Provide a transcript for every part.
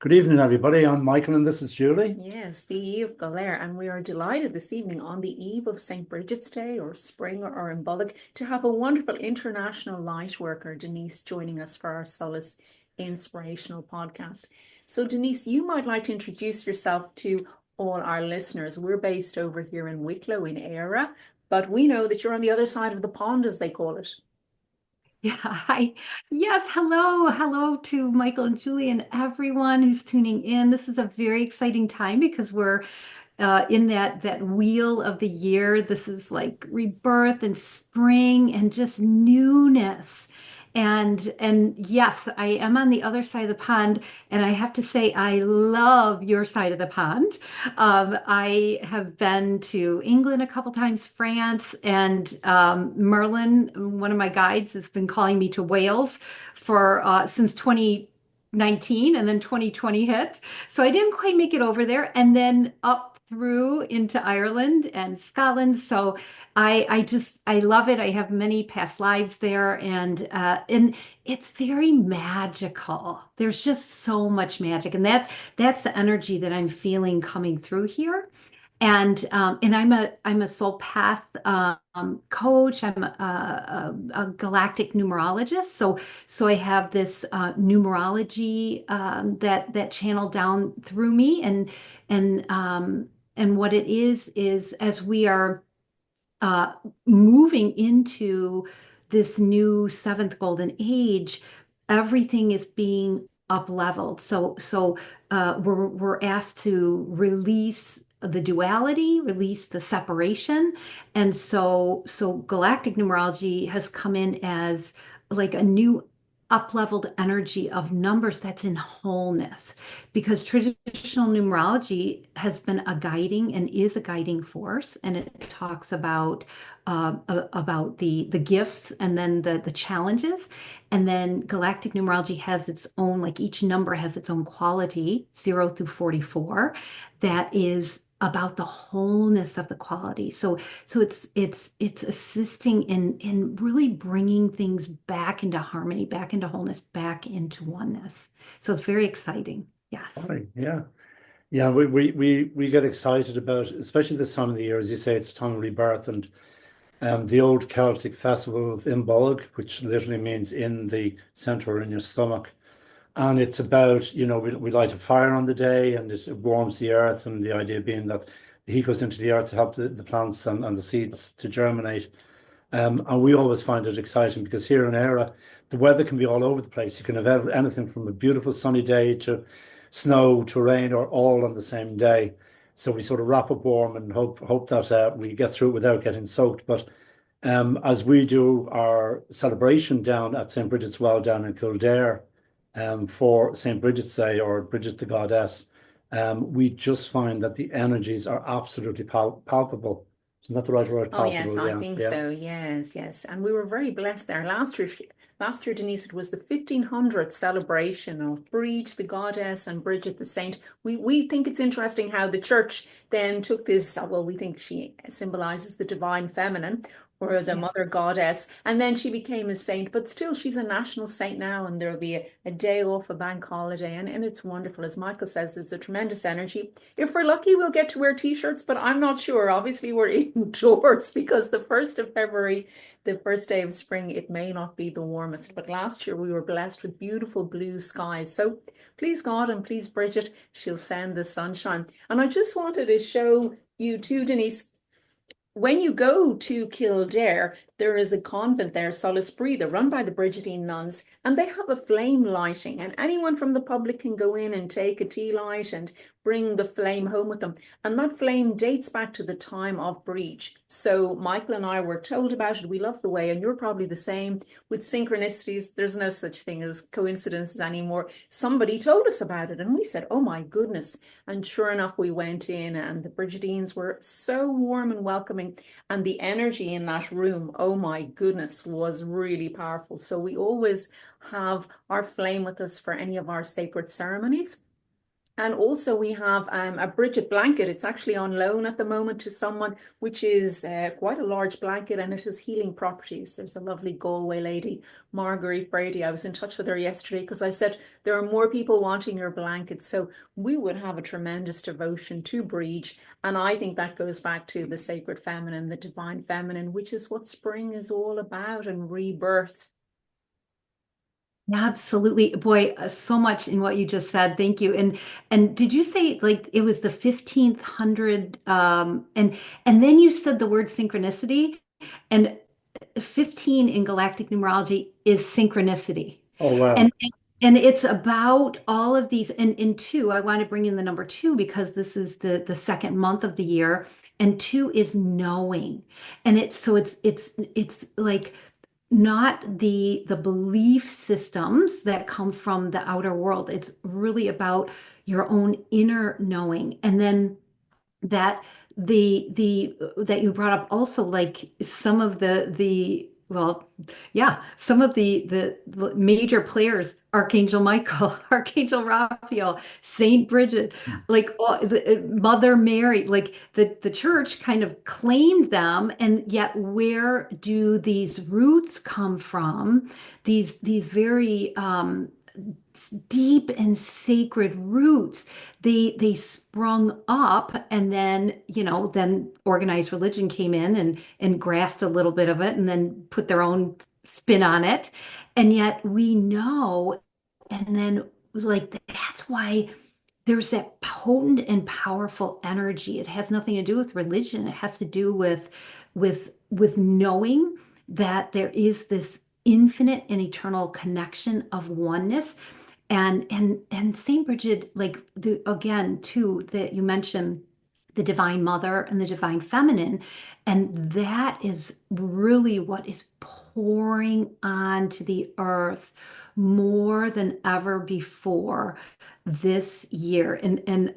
Good evening, everybody. I'm Michael, and this is Julie. Yes, the Eve of Galactic, and we are delighted this evening on the eve of St. Brigid's Day or Spring or Imbolg to have a wonderful international light worker, Denise, joining us for our Solas Inspirational podcast. So, Denise, you might like to introduce yourself to all our listeners. We're based over here in Wicklow in Éire, but we know that you're on the other side of the pond, as they call it. Yeah, hi. Yes, hello. Hello to Michael and Julie and everyone who's tuning in. This is a very exciting time because we're in that wheel of the year. This is like rebirth and spring and just newness. And yes, I am on the other side of the pond, and I have to say I love your side of the pond. I have been to England a couple times, France, and Merlin, one of my guides, has been calling me to Wales for since 2019, and then 2020 hit. So I didn't quite make it over there, and then up through into Ireland and Scotland. So I love it. I have many past lives there, and it's very magical. There's just so much magic, and that's the energy that I'm feeling coming through here. And I'm a soul path coach. I'm a galactic numerologist. So I have this numerology that channeled down through me, and what it is as we are uh, moving into this new seventh golden age, everything is being up leveled. So we're asked to release the duality, release the separation, and so galactic numerology has come in as like a new up-leveled energy of numbers that's in wholeness, because traditional numerology has been a guiding and is a guiding force, and it talks about the gifts and then the challenges. And then galactic numerology has its own, like each number has its own quality, 0 through 44, that is about the wholeness of the quality. So it's assisting in really bringing things back into harmony, back into wholeness, back into oneness. So it's very exciting. Yes. Hi, yeah. Yeah, we get excited about, especially this time of the year, as you say, it's a time of rebirth, and the old Celtic festival of Imbolg, which literally means in the center or in your stomach. And it's about, we light a fire on the day, and it warms the earth, and the idea being that the heat goes into the earth to help the plants and the seeds to germinate. And we always find it exciting because here in Éire, the weather can be all over the place. You can have anything from a beautiful sunny day to snow to rain, or all on the same day. So we sort of wrap up warm and hope that we get through it without getting soaked. But as we do our celebration down at St. Brigid's Well down in Kildare, for St. Brigid's Day, or Bridget the Goddess, we just find that the energies are absolutely palpable. Isn't that the right word? Oh yes, Palpable, I yeah, think yeah. so. Yes, yes. And we were very blessed there. Last year, Denise, it was the 1500th celebration of Brigid, the goddess, and Bridget, the saint. We think it's interesting how the church then took this, well, we think she symbolizes the divine feminine or the Yes. mother goddess, and then she became a saint, but still she's a national saint now, and there'll be a day off, a bank holiday, and it's wonderful. As Michael says, there's a tremendous energy. If we're lucky, we'll get to wear t-shirts, but I'm not sure. Obviously, we're indoors because the 1st of February, the first day of spring, it may not be the warmest. But last year we were blessed with beautiful blue skies. So please God and please Bridget, she'll send the sunshine. And I just wanted to show you too, Denise, when you go to Kildare, there is a convent there, Solas Healing, run by the Brigidine nuns, and they have a flame lighting, and anyone from the public can go in and take a tea light and bring the flame home with them. And that flame dates back to the time of Breach. So Michael and I were told about it. We love the way, and you're probably the same with synchronicities. There's no such thing as coincidences anymore. Somebody told us about it, and we said, "Oh my goodness!" And sure enough, we went in, and the Brigidines were so warm and welcoming, and the energy in that room, oh my goodness, was really powerful. So we always have our flame with us for any of our sacred ceremonies. And also we have a Brigid blanket. It's actually on loan at the moment to someone, which is quite a large blanket, and it has healing properties. There's a lovely Galway lady, Marguerite Brady. I was in touch with her yesterday because I said there are more people wanting your blanket. So we would have a tremendous devotion to Brigid. And I think that goes back to the sacred feminine, the divine feminine, which is what spring is all about, and rebirth. Absolutely. Boy, so much in what you just said. Thank you. And did you say like it was the 1500 and then you said the word synchronicity, and 15 in galactic numerology is synchronicity. Oh, wow. And it's about all of these, and two, I want to bring in the number two because this is the second month of the year, and two is knowing. And it's like not the belief systems that come from the outer world. It's really about your own inner knowing. And then that the that you brought up also, like some of the well, yeah, some of the major players, Archangel Michael, Archangel Raphael, Saint Bridget, like Mother Mary, like the church kind of claimed them, and yet where do these roots come from? These very deep and sacred roots. They sprung up, and then then organized religion came in and grasped a little bit of it and then put their own spin on it. And yet we know, and then like that's why there's that potent and powerful energy. It has nothing to do with religion. It has to do with knowing that there is this infinite and eternal connection of oneness. And Saint Bridget, like again, too, that you mentioned the divine mother and the divine feminine, and that is really what is pouring onto the earth more than ever before this year. And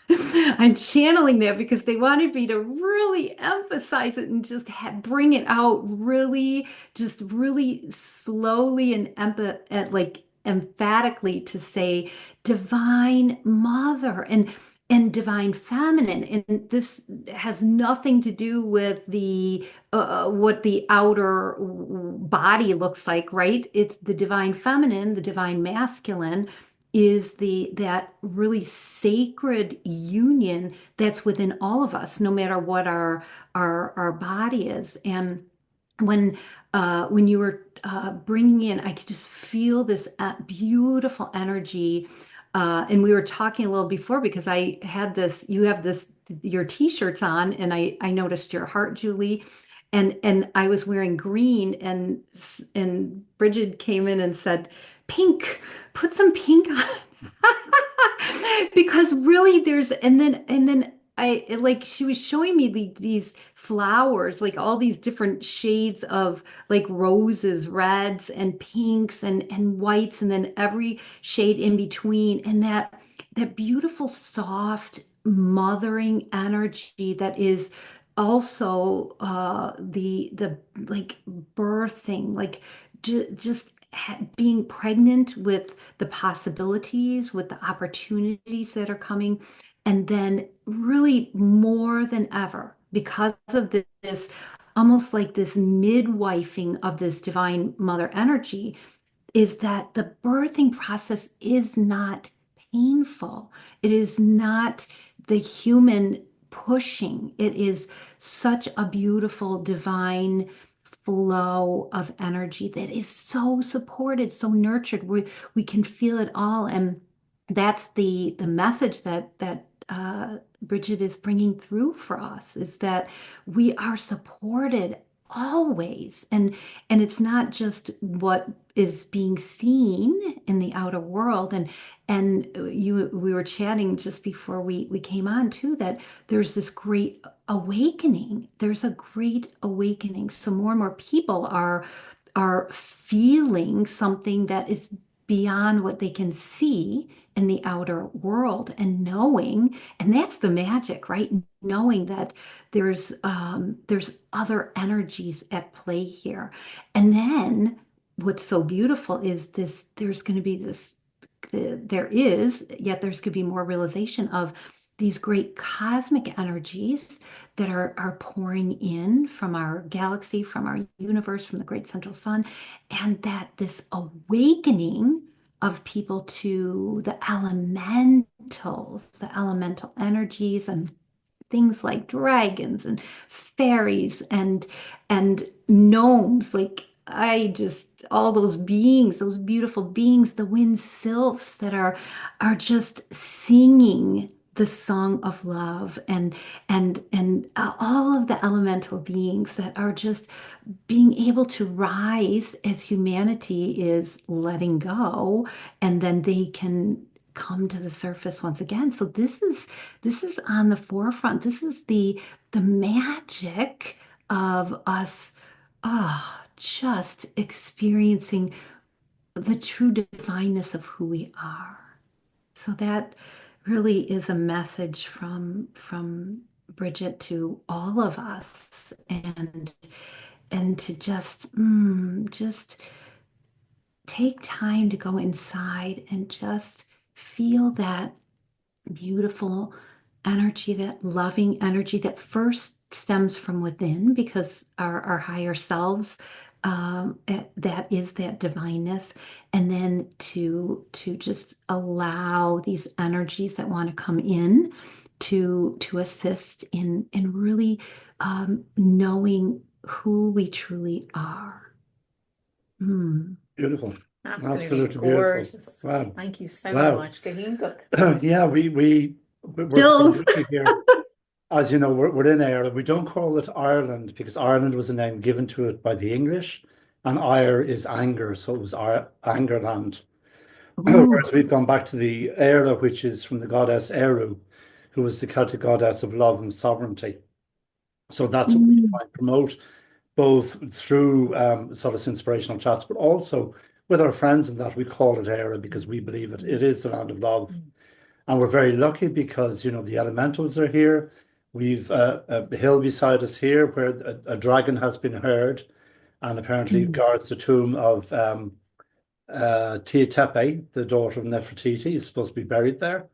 I'm channeling that because they wanted me to really emphasize it and just bring it out really, just really slowly and like emphatically to say divine mother and divine feminine. And this has nothing to do with the what the outer body looks like, right? It's the divine feminine, the divine masculine is that really sacred union that's within all of us, no matter what our body is. And when you were bringing in, I could just feel this beautiful energy. And we were talking a little before because I had this, you have this, your t-shirts on, and I noticed your heart, Julie. And I was wearing green, and Brigid came in and said, pink, put some pink on. Because really and then I like she was showing me these flowers, like all these different shades of like roses, reds and pinks and whites, and then every shade in between, and that beautiful soft mothering energy that is also the like birthing, like just being pregnant with the possibilities, with the opportunities that are coming. And then really more than ever, because of this, almost like this midwifing of this divine mother energy, is that the birthing process is not painful. It is not the human pushing. It is such a beautiful divine flow of energy that is so supported, so nurtured. We can feel it all, and that's the message that Brigid is bringing through for us, is that we are supported always, and it's not just what is being seen in the outer world. And we were chatting just before we came on too, that there's this great awakening. There's a great awakening. So more and more people are feeling something that is beyond what they can see in the outer world, and knowing, and that's the magic, right? Knowing that there's other energies at play here. And then what's so beautiful is this, there's going to be this there is, yet there's could be more realization of these great cosmic energies that are pouring in from our galaxy, from our universe, from the great central sun, and that this awakening of people to the elementals, the elemental energies, and things like dragons and fairies and gnomes, like I just all those beings, those beautiful beings, the wind sylphs that are just singing the song of love, and all of the elemental beings that are just being able to rise as humanity is letting go, and then they can come to the surface once again. So this is on the forefront. This is the magic of us, just experiencing the true divineness of who we are. So that really is a message from Brigid to all of us, and to just take time to go inside and just feel that beautiful energy, that loving energy that first stems from within, because our higher selves, that is that divineness, and then to just allow these energies that want to come in to assist in really knowing who we truly are. Beautiful. Absolutely Absolutely gorgeous. beautiful. Wow. Thank you so Wow. much. Gahinka. Yeah, we're Jill. lucky here. As you know, we're in Éire. We don't call it Ireland because Ireland was a name given to it by the English, and Éire is anger, so it was anger land. Whereas we've gone back to the Éire, which is from the goddess Éire, who was the Celtic goddess of love and sovereignty. So that's what we try and promote, both through sort of inspirational chats, but also with our friends, and that we call it Éire because we believe it is the land of love. And we're very lucky because, you know, the elementals are here. We've a hill beside us here where a dragon has been heard and apparently guards the tomb of Tia Tepe, the daughter of Nefertiti, is supposed to be buried there.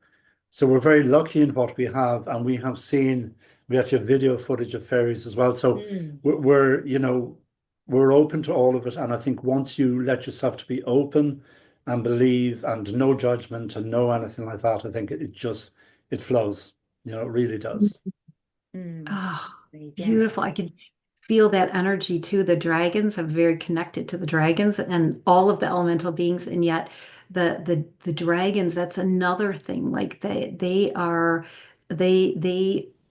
So we're very lucky in what we have, and we actually have video footage of fairies as well. So we're open to all of it. And I think once you let yourself to be open and believe and no judgment and no anything like that, I think it flows. You know, it really does. Oh, beautiful. I can feel that energy too. The dragons, I'm very connected to the dragons and all of the elemental beings, and yet the dragons, that's another thing. Like they are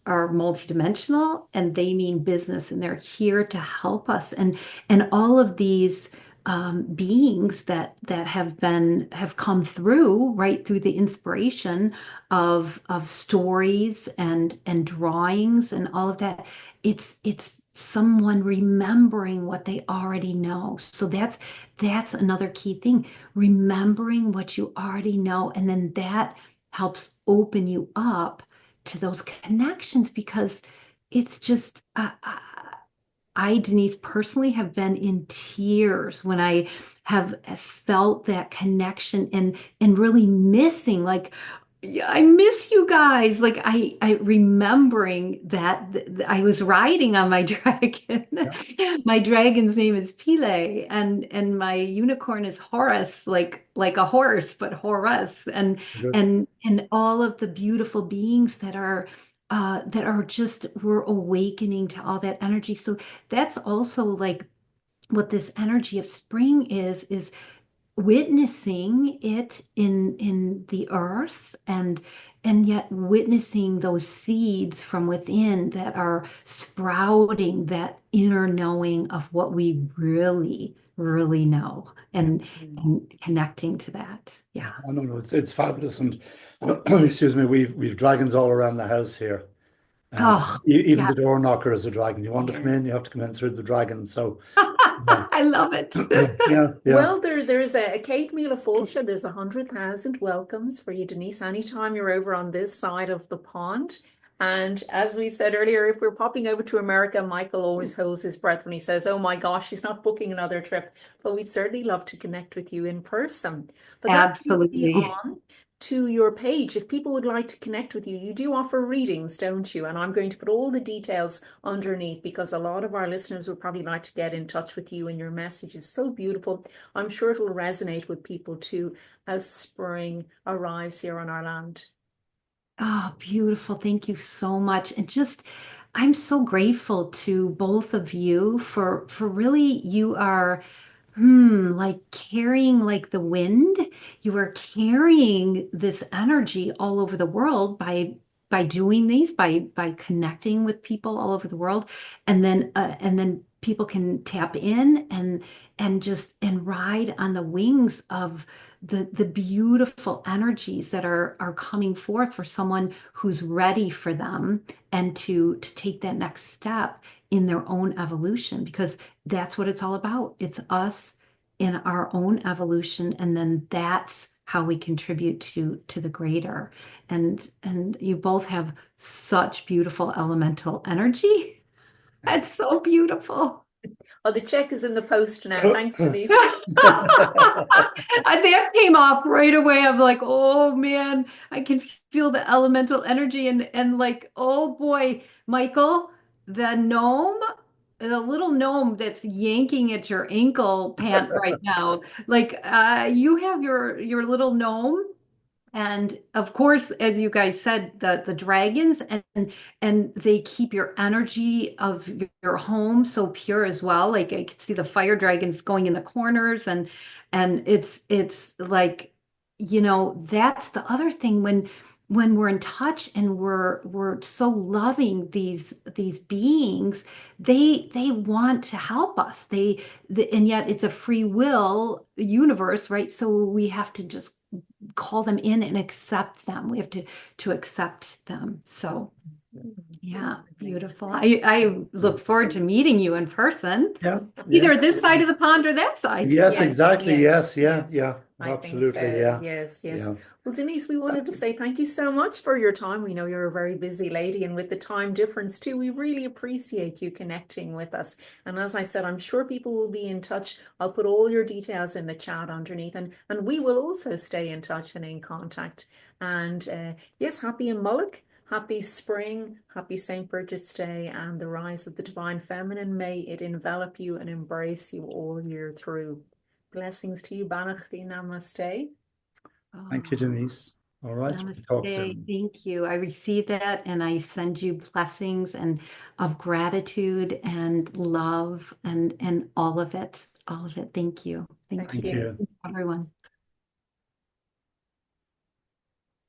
multidimensional, and they mean business, and they're here to help us, and all of these beings that have come through, right, through the inspiration of stories and drawings and all of that. It's someone remembering what they already know. So that's another key thing, remembering what you already know, and then that helps open you up to those connections, because it's just I, Denise, personally have been in tears when I have felt that connection, and really missing, like, I miss you guys. Like I remembering that I was riding on my dragon. My dragon's name is Pile, and my unicorn is Horus, like a horse, but Horus, and all of the beautiful beings that are just, we're awakening to all that energy. So that's also like what this energy of spring is witnessing it in the earth, and yet witnessing those seeds from within that are sprouting that inner knowing of what we really know, and connecting to that. Yeah. I don't know, it's fabulous. And excuse me, we've dragons all around the house here. Even the door knocker is a dragon. You want to come in, you have to come in through the dragon. So I love it. yeah. Well, there's a Kate Mila Fulsha. There's 100,000 welcomes for you, Denise, anytime you're over on this side of the pond. And as we said earlier, if we're popping over to America, Michael always holds his breath when he says, "Oh my gosh, he's not booking another trip." But we'd certainly love to connect with you in person. But that leads me Absolutely. on to your page. If people would like to connect with you, you do offer readings, don't you? And I'm going to put all the details underneath because a lot of our listeners would probably like to get in touch with you, and your message is so beautiful. I'm sure it will resonate with people too as spring arrives here on our land. Oh, beautiful. Thank you so much. And just, I'm so grateful to both of you for really, you are, like carrying like the wind. You are carrying this energy all over the world by doing these, by connecting with people all over the world. And then people can tap in and just and ride on the wings of the beautiful energies that are coming forth for someone who's ready for them and to take that next step in their own evolution, because that's what it's all about. It's us in our own evolution, and then that's how we contribute to the greater. And you both have such beautiful elemental energy. That's so beautiful. Oh, the check is in the post now. Thanks, Denise. That came off right away. I'm like, oh man, I can feel the elemental energy and like, oh boy, Michael, the gnome, the little gnome that's yanking at your ankle pant right now. Like, you have your little gnome. And of course, as you guys said, the dragons and they keep your energy of your home so pure as well. Like I could see the fire dragons going in the corners and it's like, that's the other thing when we're in touch and we're so loving these beings, they want to help us. And yet it's a free will universe, right? So we have to just call them in and accept them. We have to accept them. So yeah, beautiful. I look forward to meeting you in person, Yeah, either yeah. this side of the pond or that side. Yes, Yes, exactly. yes, Yes, yeah, yes. yeah. I think so. Absolutely. Yeah, Yes, yes. yeah. Well, Denise, we wanted to say thank you so much for your time. We know you're a very busy lady, and with the time difference too, we really appreciate you connecting with us. And as I said, I'm sure people will be in touch. I'll put all your details in the chat underneath, and we will also stay in touch and in contact. And yes, happy Imbolg, happy spring, happy St. Bridget's Day, and the rise of the divine feminine. May it envelop you and embrace you all year through. Blessings to you, Banachdi. Namaste. Thank you, Oh, Denise. All right. Talk namaste. soon. Thank you. I receive that and I send you blessings and of gratitude and love and all of it. All of it. Thank you. Thank Thank you, Thank you. you. everyone.